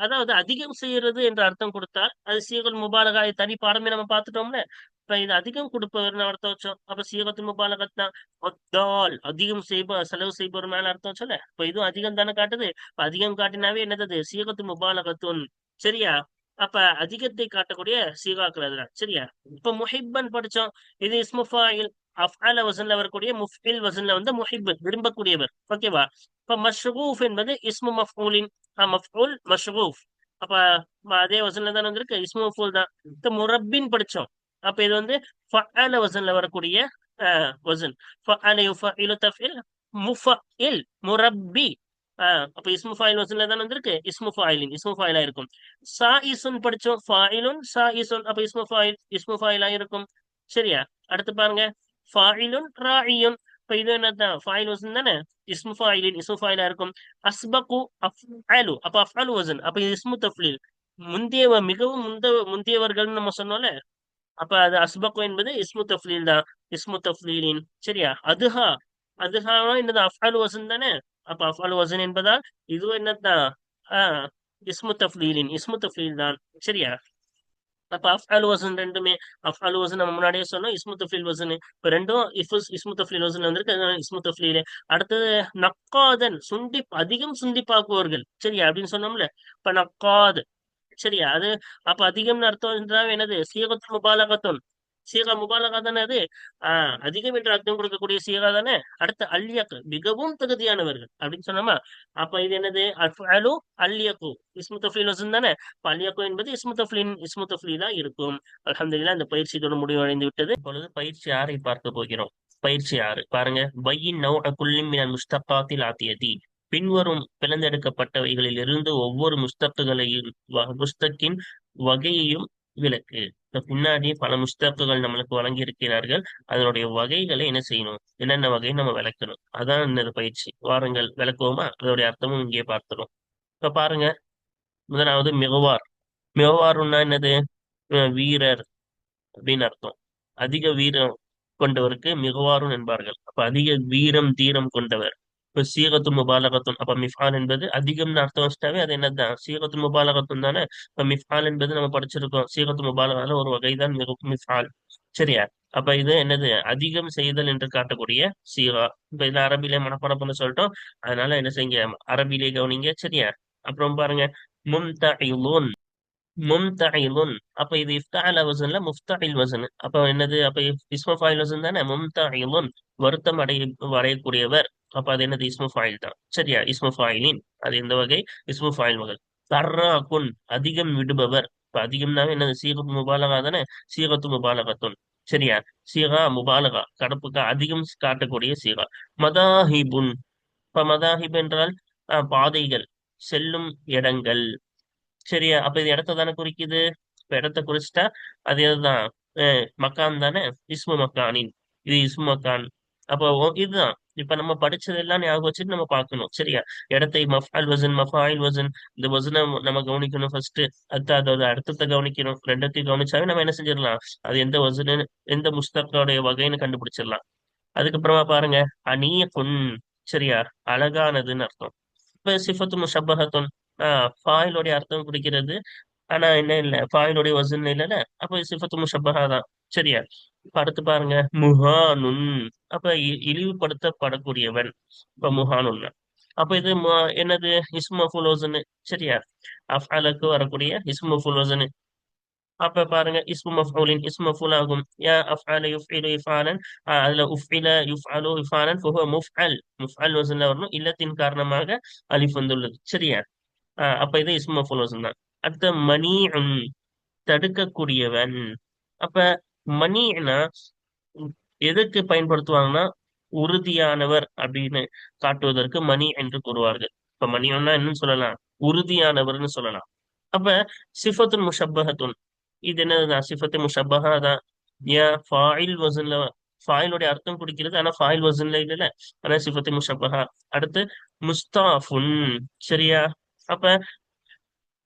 அதாவது அதிகம் செய்யறது என்ற அர்த்தம் கொடுத்தால் அது சீகல் முபாலகா. தனி பாடமே நம்ம பார்த்துட்டோம்ல. இப்ப இது அதிகம் கொடுப்பவர்னு அர்த்தம் வச்சோம், அப்ப சீகத்து முபாலகத் தான். ஒத்தால் அதிகம் செலவு செய்பவர் மேல அர்த்தம் வச்சோம்ல, இப்ப இதுவும் அதிகம் தானே காட்டுது. இப்ப அதிகம் காட்டினாவே என்னது? சீகத்து முபாலகத்துன். சரியா? அப்ப அதிகத்தை காட்டக்கூடிய சீகாக்கள் அதுதான். சரியா? இப்ப முஹிப்பன் படிச்சோம், இது இஸ்மு ஃபாயில், அஃஅல வசன்ல வரக்கூடிய முஃபில் வசன்ல வந்து முஹிப்பன் விரும்பக்கூடியவர். ஓகேவா? இப்ப மஷ்ரூஃப் என்பது இஸ்மு மஃஊலின், மஃஊல் மஷ்ரூஃப். அப்ப அதே வசன்ல தான் வந்திருக்கு, இஸ்மு மஃஊல் தான். இப்ப முரப்பின் படிச்சோம், அப்ப இது வந்து ஃபஅல வசன்ல வரக்கூடிய வசன். ஃபஅல யுஃபஇலு தஃஇல், முஃபஇல் முரப்பி. அப்ப இஸ்மு ஃபாயில் வசன்ல தான் வந்திருக்கு, இஸ்மு ஃபாயிலின் இஸ்மு ஃபாயிலா இருக்கும். சாயிசுன் படிச்சோம், ஃபாயிலுன் சாயிசுன், அப்ப இஸ்மு ஃபாயிலா இருக்கும். சரியா? அடுத்து பாருங்க, ஃபாயிலுன் ராயியுன். இப்ப இது என்னதான்? ஃபாயில் வசன் தானே, இஸ்மு ஃபாயிலின் இஸ்மு ஃபாயிலா இருக்கும். அஸ்பகு அஃஅலு, அப்ப அஃஅலு வசன், அப்ப இது இஸ்மு தஃலீல். மிகவும் முந்தியவர்கள் நம்ம சொன்னோம்ல, அப்ப அது அஸ்பகு என்பது இஸ்மு தஃலீல் தான், இஸ்மு தஃலீலின். சரியா? அதுஹா. அதுஹாவா என்னது? அஃஅலு வசன் தானே, அப்ப அஃஅலு வசன் என்பதால் இது என்னதான்? ஆஹ் இஸ்மு தஃலீல் தான். சரியா? அப்ப அஃஅல் வசன் ரெண்டுமே, அஃஅல் வசன் நம்ம முன்னாடியே சொன்னோம், இஸ்மு தஃலீல் வசன். இப்ப ரெண்டும் இஸ்மு தஃலீல் வசன் வந்திருக்கு, அதனால இஸ்மு தஃலீல். அடுத்தது நக்காதன், அதிகம் சுண்டிப்பாக்குவார்கள். சரியா? அப்படின்னு சொன்னோம்ல, இப்ப நக்காத். சரியா? அது அப்ப அதிகம்னு அர்த்தம் என்றால் என்னது? சீகத்து முபாலகத்துன். சீகா முபாலகா தானே அது. அதிகம் என்று அர்த்தம் கொடுக்கக்கூடிய சீகா தானே. அடுத்து அல்யக், மிகவும் தகுதியானவர்கள் அப்படின்னு சொன்னோமா. அப்ப இது என்னது? அஃஅலு அல்யகு இஸ்மு தஃலீல் வசன் தானே. அப்ப அல்யகு என்பது இஸ்மு தஃலீலா இருக்கும். அல்ஹம்துலில்லாஹ், இந்த பயிற்சி இதோடு முடிவடைந்து விட்டது. இப்பொழுது பயிற்சி 6 பார்க்க போகிறோம். பயிற்சி 6 பாருங்க. பையின் நௌஅ குல்லின் மினல் முஸ்தகாத்தில் ஆத்தியதி, பின்வரும் பிளந்தெடுக்கப்பட்டவைகளில் இருந்து ஒவ்வொரு முஸ்தக்கின் வகையையும் விளக்கு. இப்ப பின்னாடி பல முஸ்தக்குகள் நம்மளுக்கு வழங்கி இருக்கிறார்கள், அதனுடைய வகைகளை என்ன செய்யணும், என்னென்ன வகை நம்ம விளக்கணும், அதான் இந்த பயிற்சி. வாருங்கள் விளக்குவோமா? அதோடைய அர்த்தமும் இங்கே பார்த்துரும். இப்ப பாருங்க, முதலாவது மிகவார். மிகவாருன்னா என்னது? வீரர் அப்படின்னு அர்த்தம். அதிக வீரம் கொண்டவருக்கு மிகவாரும் என்பார்கள். அப்ப அதிக வீரம் தீரம் கொண்டவர். இப்ப சீகத்து முபாலகத்துன், அப்ப மிஃபால் என்பது அதிகம்னு அர்த்தம் வச்சுட்டாவே அது என்னதுதான் சீகத்து முபாலகத்துன் தானே. இப்ப மிஃபால் என்பது நம்ம படிச்சிருக்கோம், சீகத்து முபாலகால ஒரு வகைதான் மிஃபால். சரியா? அப்ப இது என்னது, அதிகம் செய்தல் என்று காட்டக்கூடிய சீகா. இப்ப இது அரபிலே மனப்பாடம் பண்ண சொல்லிட்டோம், அதனால என்ன செய்யுங்க, அரபிலே கவனிங்க. சரியா? அப்புறம் பாருங்க, மும்தஇலுன். மும்தஇலுன், அப்ப இது இஃப்தஅல வஸன்ல முஃப்தஇல் வஸன். அப்ப என்னது, அப்ப இஸ்மு ஃபாயில் வஸன் தானே. மும்தஇலுன், வருத்தம் அடையக்கூடியவர். அப்ப அது என்னது, இஸ்மு ஃபாயில் தான். சரியா? இஸ்மு ஃபாயிலின், அது எந்த வகை, இஸ்மு ஃபாயில் வகை. தர்ராகுன், அதிகம் விடுபவர். இப்ப அதிகம்னாவே என்னது, சீகத்து முபாலகா தானே. சீகத்து முபாலகத்துன். சரியா? சீகா முபாலகா, கடப்புக்கு அதிகம் காட்டக்கூடிய சீகா. மதாஹிபுன், இப்ப மதாஹிப் என்றால் பாதைகள், செல்லும் இடங்கள். சரியா? அப்ப இது இடத்த தானே குறிக்குது. இப்ப இடத்த குறிச்சிட்டா அது எதுதான், மக்கான் தானே. இஸ்மு மக்கானின், இது இஸ்மு மக்கான். அப்போ இதுதான் இப்ப நம்ம படிச்சதெல்லாம் ஞாபகம் வச்சுட்டு நம்ம பார்க்கணும். சரியா? இடத்தை மஃஅல் வசன், மஃபாயில் வசன், இந்த வசனை நம்ம கவனிக்கணும் ஃபர்ஸ்ட். அதோட அர்த்தத்தை கவனிக்கணும். ரெண்டத்தையும் கவனிச்சாவே நம்ம என்ன செஞ்சிடலாம், அது எந்த வசனு, எந்த முஸ்தகோடைய வகைன்னு கண்டுபிடிச்சிடலாம். அதுக்கப்புறமா பாருங்க, அனீகுன். சரியா? அழகானதுன்னு அர்த்தம். இப்ப சிஃபத்து முஷப்பஹத்துன், ஃபாயிலுடைய அர்த்தம் குறிக்கிறது. ஆனா என்ன இல்ல, ஃபாயிலுடைய வசன் இல்லைல்ல, அப்ப சிஃபத்து முஷப்பஹா தான். சரியா? இப்ப அடுத்து பாருங்க, முஹானுன். அப்ப இழிவுபடுத்தப்படக்கூடியவன். இப்ப முஹானுன், அப்ப இது என்னது, இஸ்மு மஃபூல் வசன். சரியா? அஃஅலுக்கு வரக்கூடிய இஸ்மு மஃபூல் வசன். அப்ப பாருங்க, இஸ்மு மஃபூலின், இஸ்மு மஃபூல் ஆகும். யா அஃஅல யுஃஇலு இஃபாலன், அதுல உஃஇல யுஃஅலு இஃபாலன் ஃபஹுவ முஃஅல். முஃஅல் வஸன்ல வரணும், இல்லத்தின் காரணமாக அலிஃப் வந்துள்ளது. சரியா? அப்ப இது இஸ்மு மஃபூல் வஸன் தான். அடுத்த மனீஉன், தடுக்கக்கூடியவன். அப்ப மனீனா எதுக்கு பயன்படுத்துவாங்கன்னா, உறுதியானவர் அப்படின்னு காட்டுவதற்கு மணி என்று கூறுவார்கள். இப்ப மணியன்னா என்னன்னு சொல்லலாம், உறுதியானவர்னு சொல்லலாம். அப்ப சிஃபத்துன் முஷப்பஹத்துன், இது என்னதுதான், சிஃபத்து முஷப்பஹா தான். ஏன் ஃபாயில் வசன்ல, ஃபாயிலுடைய அர்த்தம் குறிக்கிறது, ஆனா ஃபாயில் வசன்ல இல்ல. ஆனா சிஃபத்து முஷப்பஹா. அடுத்து முஸ்தாஃபுன். சரியா? அப்ப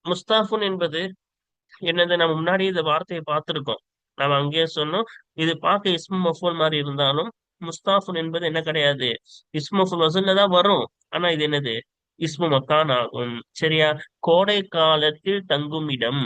முஸ்தாஃபுன் என்பது என்னது, நம்ம முன்னாடி இந்த வார்த்தையை பார்த்திருக்கோம். நம்ம அங்கேயே சொன்னோம், இது பார்க்க இஸ்மு மஃபூல் மாதிரி இருந்தாலும் முஸ்தாஃபுன் என்பது என்ன கிடையாது, இஸ்மு மஃபூல் வசன்ல தான் வரும். ஆனா இது என்னது, இஸ்மு மக்கான் ஆகும். சரியா? கோடை காலத்தில் தங்கும் இடம்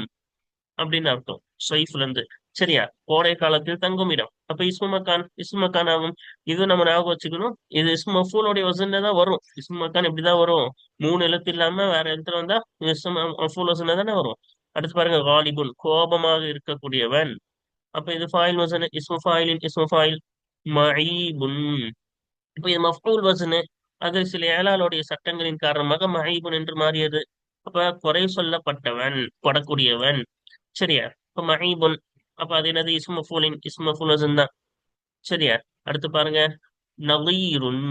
அப்படின்னு அர்த்தம், சைஃப்ல இருந்து. சரியா? கோடை காலத்தில் தங்கும் இடம். அப்ப இஸ்மு மக்கான், இஸ்மு மக்கான் ஆகும். இது நம்ம ஞாபகம் வச்சுக்கணும், இது இஸ்மு மஃபூலுடைய வசன்ல தான் வரும். இஸ்மு மக்கான் இப்படிதான் வரும், மூணு எழுத்து இல்லாம வேற எழுத்துல வந்தா இஸ்மு மஃபூல் வசன்ல தானே வரும். அடுத்து பாருங்க, காலிபுன், கோபமாக இருக்கக்கூடியவன். அப்ப இது ஃபாயில் வசன், இஸ்மு ஃபாயிலின், இஸ்மு ஃபாயில். மஈபுன், இப்ப இது மஃபூல் வசனு, அது சில ஏழாளுடைய சட்டங்களின் காரணமாக மஈபுன் என்று மாறியது. அப்ப குறை சொல்லப்பட்டவன், படக்கூடியவன். சரியா? இப்ப மஈபுன், அப்ப அது என்னது, இஸ்மு மஃபூலின், இஸ்மு மஃபூல் வசன் தான். சரியா? அடுத்து பாருங்க, நலீருன்.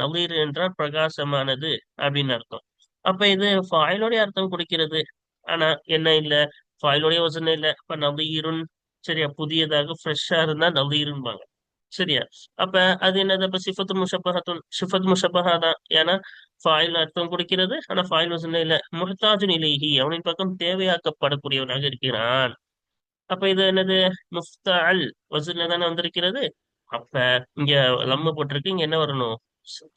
நலீர் என்றால் பிரகாசமானது அப்படின்னு அர்த்தம். அப்ப இது ஃபாயிலுடைய அர்த்தம் கொடுக்கிறது, ஆனா என்ன இல்ல, ஃபாயிலுடைய வசனம் இல்ல. அப்ப நலீருன். சரியா? புதியதாக ஃப்ரெஷ்ஷா இருந்தா நலீருன்பாங்க. சரியா? அப்ப அது என்னது, அப்ப சிஃபத்து முஷப்பஹத்துன், சிஃபத் முஷப்பஹா தான். ஏன்னா ஃபாயில் அர்த்தம் கொடுக்கிறது, ஆனா ஃபாயில் வசனம் இல்ல. முஹ்தாஜுன் இலைஹி, அவனின் பக்கம் தேவையாக்கப்படக்கூடியவனாக இருக்கிறான். அப்ப இது என்னது, முஃப்தஅல் வசன்ல தானே வந்திருக்கிறது. அப்ப இங்க லம்மு போட்டிருக்கு, இங்க என்ன வரணும்,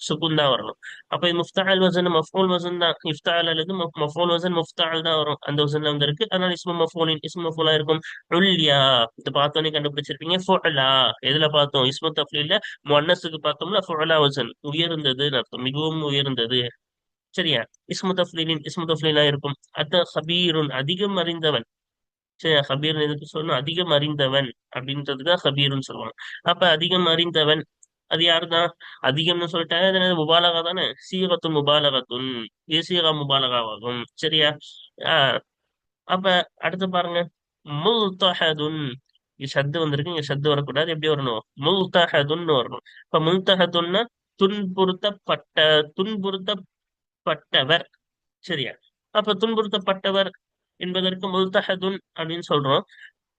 சுகுன் தான் வரணும். அப்ப இது முஃப்தஅல் வசன், மஃபூல் வசன் தான். இஃப்தஅல் அல்லது மஃபூல் வசன் முஃப்தஅல் தான் வரும், அந்த வசன்ல வந்திருக்கு. அதனால இஸ்மு மஃபூலின், இஸ்மு மஃபூலா இருக்கும். உல்யா, இது பார்த்தோன்னே கண்டுபிடிச்சிருப்பீங்க. ஃபுஅலா, எதுல பார்த்தோம், இஸ்மு தஃப்லீல்ல முஅன்னஸுக்கு பார்த்தோம்ல, ஃபுஅலா வசன், உயர்ந்ததுன்னு அர்த்தம், மிகவும் உயர்ந்தது. சரியா? இஸ்மு தஃப்லீலின், இஸ்மு தஃப்லீலா இருக்கும். அத்த ஹபீருன், அதிகம் அறிந்தவன். சரி, ஹபீர் எதுக்கு சொல்லணும், அதிகம் அறிந்தவன் அப்படின்றதுதான் ஹபீர்னு சொல்லுவாங்க. அப்ப அதிகம் அறிந்தவன், அது யாருதான், அதிகம்னு சொல்லிட்டாங்க, அது என்னது, முபாலகா தானே. சீகத்துன் முபாலகத்துன், இது சீகா முபாலகாவாகும். சரியா? ஆஹ் அப்ப அடுத்து பாருங்க, முல்தஹதுன். இங்க ஷத்து வந்திருக்கு, இங்க ஷத்து வரக்கூடாது, எப்படி வரணும், முல்தஹதுன்னு வரணும். இப்ப முல்தஹதுன்னா துன்புறுத்தப்பட்ட, துன்புறுத்தப்பட்டவர். சரியா? அப்ப துன்புறுத்தப்பட்டவர் என்பதற்கு முல்தஹதுன் அப்படின்னு சொல்றோம்.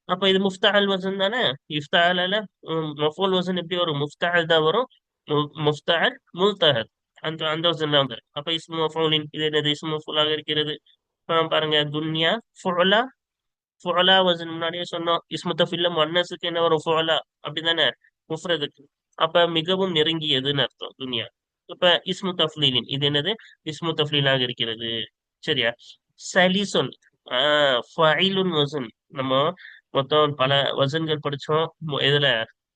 அப்ப இது முஃப்தஅல் வசன் தானே. இஃப்தஅல மஃபூல் வசன் எப்படி வரும், முஃப்தஅல் தான் வரும். முஃப்தஅல் முல்தஹத், அந்த அந்த வசன் தான் வரும். அப்ப இஸ்மு மஃபூலின், இது என்னது, இஸ்மு மஃபூலாக இருக்கிறது. பாருங்க, துன்யா ஃபுஅலா. ஃபுஅலா வசன் முன்னாடியே சொன்னோம், இஸ்மு தஃபீல்ல முஅன்னஸுக்கு என்ன வரும், ஃபுஅலா அப்படிதானே, முஃப்ரதுக்கு. அப்ப மிகவும் நெருங்கியதுன்னு அர்த்தம் துன்யா. இப்ப இஸ்மு தஃப்லீலின் இது என்னது? இஸ்மு தஃப்லீலாக இருக்கிறது. சரியா? சலிசுன் ஃபைலுன் வசன். நம்ம மொத்தம் பல வசன்கள் படிச்சோம். எதுல?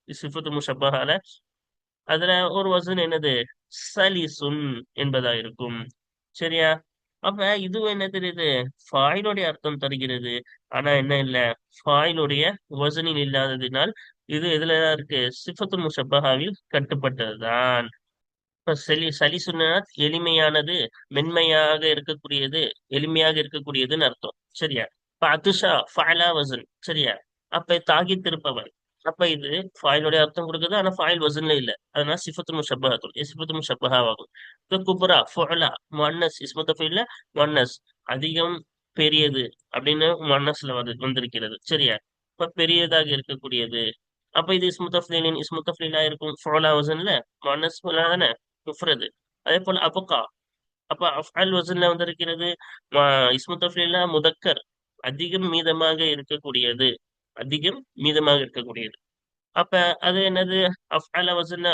சிஃபத்து முஷப்பஹால. அதுல ஒரு வசன் என்னது? சலிசுன் என்பதா இருக்கும். சரியா? அப்ப இது என்ன தெரியுது? ஃபாயிலுடைய அர்த்தம் தருகிறது. ஆனா என்ன இல்ல, ஃபாயிலுடைய வசனில் இல்லாததினால் இது எதுலதான் இருக்கு? சிஃபத்து முஷப்பஹாவில் கட்டுப்பட்டதுதான். இப்ப சலிசுன்னா எளிமையானது, மென்மையாக இருக்கக்கூடியது, எளிமையாக இருக்கக்கூடியதுன்னு அர்த்தம். சரியா? இப்ப அதுஷா ஃபஅலா வசன். சரியா? அப்ப தாகித்திருப்பவன். அப்ப இது ஃபாயிலுடைய அர்த்தம் கொடுக்குது, ஆனா ஃபாயில் வசன்ல இல்ல. அதனால சிஃபத்து முஷப்பஹத்துல் சிஃபத்து முஷப்பஹாவாகும். இப்ப குப்ரா ஃபுஅலா முஅன்னஸ் இஸ்மு தஃபீல்ல முஅன்னஸ் அதிகம், பெரியது அப்படின்னு முஅன்னஸ்ல வந்திருக்கிறது. சரியா? இப்ப பெரியதாக இருக்கக்கூடியது. அப்ப இது இஸ்மு தஃப்லீலின் இஸ்மு தஃப்லீலா இருக்கும். ஃபுஅலா வசன்ல முஅன்னஸ் தானே, முஃப்ரது. அதே போல அபகா. அப்ப அஃஅல் வசன்ல வந்திருக்கிறது. இஸ்மு தஃப்லீலா முதக்கர், அதிகம் மீதமாக இருக்கக்கூடியது, அதிகம் மீதமாக இருக்கக்கூடியது. அப்ப அது என்னது? அஃஅல வசன்ல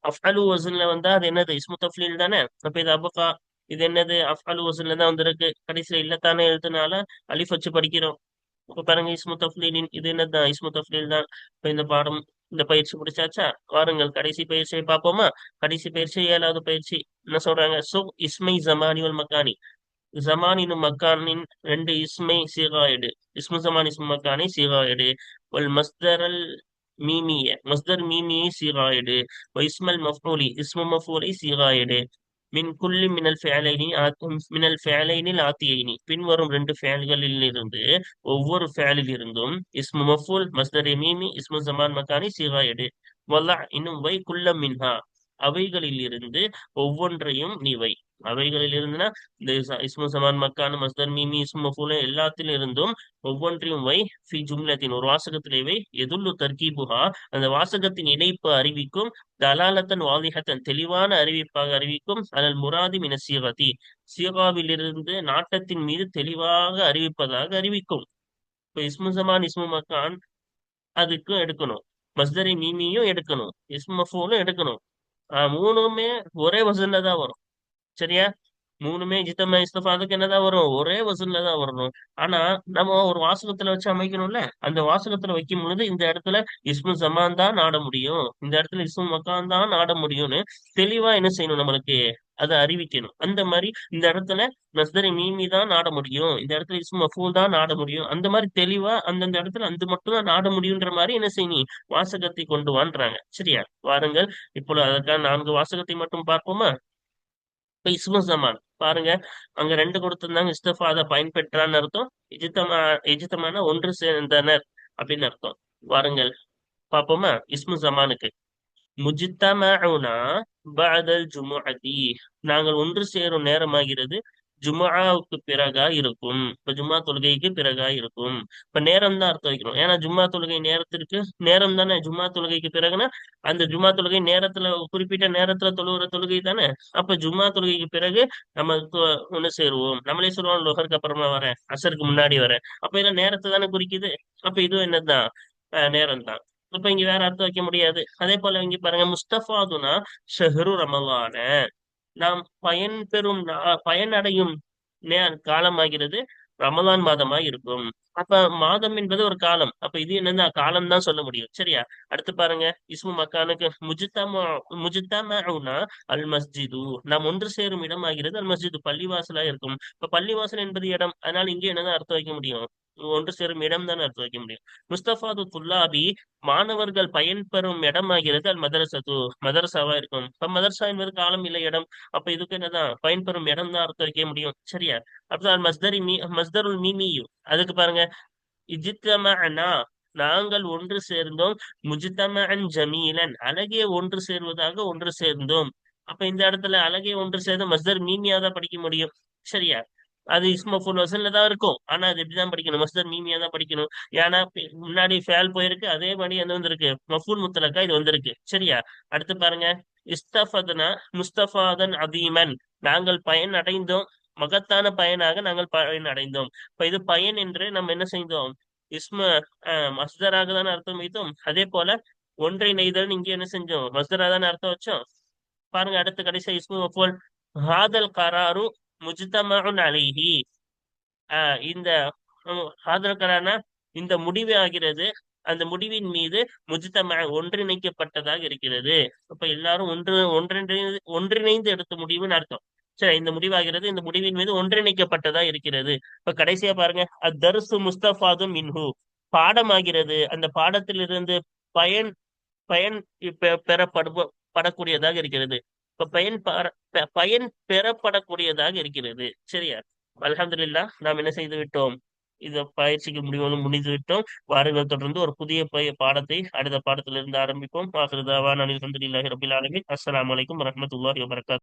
அஃஅலு வசன்ல வந்தா அது என்னது? இஸ்மு தஃப்லீல் தானே. அப்ப இது அபகா. இது என்னது? அஃஅலு வசன்ல தான் வந்திருக்கு. கடைசியில இல்லத்தானே எழுத்துனால அலிஃப் வச்சு படிக்கிறோம். இப்ப பாருங்க, இஸ்மு தஃப்லீலின் இது என்னதான்? இஸ்மு தஃப்லீல் தான். இப்ப இந்த பாடம், இந்த பயிற்சி பிடிச்சாச்சா? வாருங்கள் கடைசி பயிற்சியை பார்ப்போமா? கடைசி பயிற்சி 7வது பயிற்சி. என்ன சொல்றாங்க? இஸ்மை ஜமானி வல் மக்கானி. ஜமானினும் மக்கானின் ரெண்டு இஸ்மை சீகாயிடு. இஸ்மு ஜமான் இஸ்மு மக்கானை சீகாயிடு. வல் மஸ்தரல் மீமிய மஸ்தர் மீமியை சீகாயிடு. இஸ்மல் மஃபூலி இஸ்மு மஃபூலை சீகாயிடு. மின் குல்லி மினல் ஃபேலைனில் ஆத்தியைனி. பின்வரும் ரெண்டு ஃபேல்களில் இருந்து ஒவ்வொரு ஃபேலில் இருந்தும் இஸ்மு மஃபூல் மஸ்தர் மீமி இஸ்மு ஜமான் மக்கானி சீகாயிடு. வல்லா இன்னும் வை குல்ல மின்ஹா. அவைகளில் இருந்து ஒவ்வொன்றையும் நீ வை. அவைகளில் இருந்துன்னா இந்த இஸ்மு சமான் மக்கான மஸ்தர் மீமி இஸ்மு மஃபூல எல்லாத்திலும் இருந்தும் ஒவ்வொன்றையும் வை. ஃபி ஜும்லத்தின் ஒரு வாசகத்திலே வை. எதுல்லு தர்கீபுஹா அந்த வாசகத்தின் இணைப்பு அறிவிக்கும். தலாலத்தன் வாதிஹத்தன் தெளிவான அறிவிப்பாக அறிவிக்கும். அனல் முராதி மின சீகதி சீகாவிலிருந்து நாட்டத்தின் மீது தெளிவாக அறிவிப்பதாக அறிவிக்கும். இப்ப இஸ்மு சமான் இஸ்மு மக்கான் அதுக்கும் எடுக்கணும், மஸ்தரி மீமியும் எடுக்கணும், இஸ்மு மஃபூலும் எடுக்கணும். மூணுமே ஒரே வசன்ல தான் வரும். சரியா? மூணுமே ஜித்தமா இஸ்தஃபாதுக்கு என்னதான் வரும்? ஒரே வசூல்ல தான் வரணும். ஆனா நம்ம ஒரு வாசகத்துல வச்சு அமைக்கணும்ல. அந்த வாசகத்துல வைக்கும் பொழுது இந்த இடத்துல இஸ்மு ஜமான் தான் நாட முடியும், இந்த இடத்துல இஸ்மு மக்கான் தான் நாட முடியும்னு தெளிவா என்ன செய்யணும்? நம்மளுக்கு அதை அறிவிக்கணும். அந்த மாதிரி இந்த இடத்துல மஸ்தரி மீமி தான் நாட முடியும், இந்த இடத்துல இஸ்மு மஃபூல் தான் நாட முடியும், அந்த மாதிரி தெளிவா அந்தந்த இடத்துல அந்த மட்டும் தான் நாட முடியுன்ற மாதிரி என்ன செய்யணும்? வாசகத்தை கொண்டு வான்றாங்க. சரியா? வாருங்கள் இப்பொழுது அதற்கான 4 வாசகத்தை மட்டும் பார்ப்போமா? இப்ப இஸ்மு ஜமான் பாருங்க, அங்க ரெண்டு கொடுத்திருந்தாங்க. இஸ்திஃபாத பயன்பெற்றான்னு அர்த்தம். இஜித்தமா இஜித்தமான ஒன்று சேர்ந்தனர் அப்படின்னு அர்த்தம். வாருங்கள் பாப்போமா? இஸ்மு ஜமானுக்கு முஜ்தமஉனா பஅதல் ஜுமுஅதி. நாங்கள் ஒன்று சேரும் நேரமாகிறது ஜும்ஆவுக்கு பிறகா இருக்கும். இப்ப ஜும்மா தொழுகைக்கு பிறகா இருக்கும். இப்ப நேரம் தான் அர்த்தம் வைக்கணும். ஏன்னா ஜும்மா தொழுகை நேரத்திற்கு நேரம் தானே. ஜும்மா தொழுகைக்கு பிறகுனா அந்த ஜும்மா தொழுகை நேரத்துல குறிப்பிட்ட நேரத்துல தொழுகிற தொழுகை தானே. அப்ப ஜும்மா தொழுகைக்கு பிறகு நம்ம ஒண்ணு சேருவோம். நம்மளே சொல்லுவோம் லொஹருக்கு அப்புறமா வரேன், அசருக்கு முன்னாடி வரேன். அப்ப இதெல்லாம் நேரத்தை தானே குறிக்குது. அப்ப இதுவும் என்னதான்? நேரம் தான். இப்ப இங்க வேற அர்த்தம் வைக்க முடியாது. அதே போல இங்க பாருங்க, முஸ்தபாதுனா ஷஹ்ரு ரமலான. நாம் பயனடையும் காலமாகிறது ரமலான் மாதமாய் இருக்கும். அப்ப மாதம் என்பது ஒரு காலம். அப்ப இது என்னன்னா காலம் தான் சொல்ல முடியும். சரியா? அடுத்து பாருங்க, இஸ்மு மக்கானுக்கு முஜ்தமஉனா அல் மஸ்ஜிது. நாம் ஒன்று சேரும் இடம் ஆகிறது அல் மஸ்ஜிது, பள்ளிவாசலா இருக்கும். இப்ப பள்ளிவாசல் என்பது இடம், அதனால இங்கே என்னதான் அர்த்தம் வைக்க முடியும்? ஒன்று சேரும் இடம் தானே அர்த்தம் வைக்க முடியும். முஸ்தபாது துல்லாபி மாணவர்கள் பயன்பெறும் இடமாகிறது அல் மதரசத்து, மதரசாவா இருக்கும். இப்ப மதரசா என்பது காலம் இல்லை, இடம். அப்ப இதுக்கு என்னதான்? பயன்பெறும் இடம் தான் அர்த்தம் வைக்க முடியும். சரியா? அடுத்தது மஸ்தருல் மீமியு. அதுக்கு பாருங்க, இஜ்தமஅனா நாங்கள் ஒன்று சேர்ந்தோம். முஜ்தமஅன் ஜமீலன் அழகிய ஒன்று சேர்வதாக ஒன்று சேர்ந்தோம். அப்ப இந்த இடத்துல அழகிய ஒன்று சேர்ந்து மஸ்தர் மீமியா தான் படிக்க முடியும். சரியா? அது இஸ்மஃபுல் வசன்ல தான் இருக்கும். ஆனா அது எப்படிதான் படிக்கணும்? மஸ்தர் மீமியா தான் படிக்கணும். ஏன்னா முன்னாடி ஃபேல் போயிருக்கு, அதே மாதிரி என்ன வந்திருக்கு? மஃபூல் முத்தலக்கா இது வந்திருக்கு. சரியா? அடுத்து பாருங்க, இஸ்தஃபத்னா முஸ்தஃபாதன் அதீமன். நாங்கள் பயன் அடைந்தோம், மகத்தான பயனாக நாங்கள் பயன் அடைந்தோம். இப்ப இது பயன் என்று நம்ம என்ன செய்தோம்? இஸ்ம மஸ்தராக தானே அர்த்தம் வைத்தோம். அதே போல ஒன்றை நெய்தல் இங்க என்ன செஞ்சோம்? மஸ்தரா தானே அர்த்தம் வச்சோம். பாருங்க அடுத்த கடைசி இஸ்மு மஃபூல் ஹாதல் கராரு முஜ்தமஉன் அலைஹி. இந்த ஹாதல் கரானா இந்த முடிவு ஆகிறது, அந்த முடிவின் மீது முஜ்தம ஒன்றிணைக்கப்பட்டதாக இருக்கிறது. அப்ப எல்லாரும் ஒன்றிணைந்து எடுத்த முடிவுன்னு அர்த்தம். சரி, இந்த முடிவாகிறது இந்த முடிவின் மீது ஒன்றிணைக்கப்பட்டதா இருக்கிறது. இப்ப கடைசியா பாருங்க அத்தர்சு முஸ்தஃபாதும் மின்ஹு, பாடமாகிறது அந்த பாடத்திலிருந்து பயன் பயன் படக்கூடியதாக இருக்கிறது. இப்ப பயன் பெறப்படக்கூடியதாக இருக்கிறது. சரியா? அல்ஹம்துலில்லாஹ், நாம் என்ன செய்து விட்டோம், இந்த பயிற்சிக்கு முடிந்து விட்டோம். வாருங்கள் தொடர்ந்து ஒரு புதிய பாடத்தை அடுத்த பாடத்திலிருந்து ஆரம்பிப்போம். ஆகிரு தாவானா அல்ஹம்துலில்லாஹி ரபில் ஆலமீன். அஸ்ஸலாமு அலைக்கும் வரஹ்மத்துல்லாஹி வபரகாத்துஹு.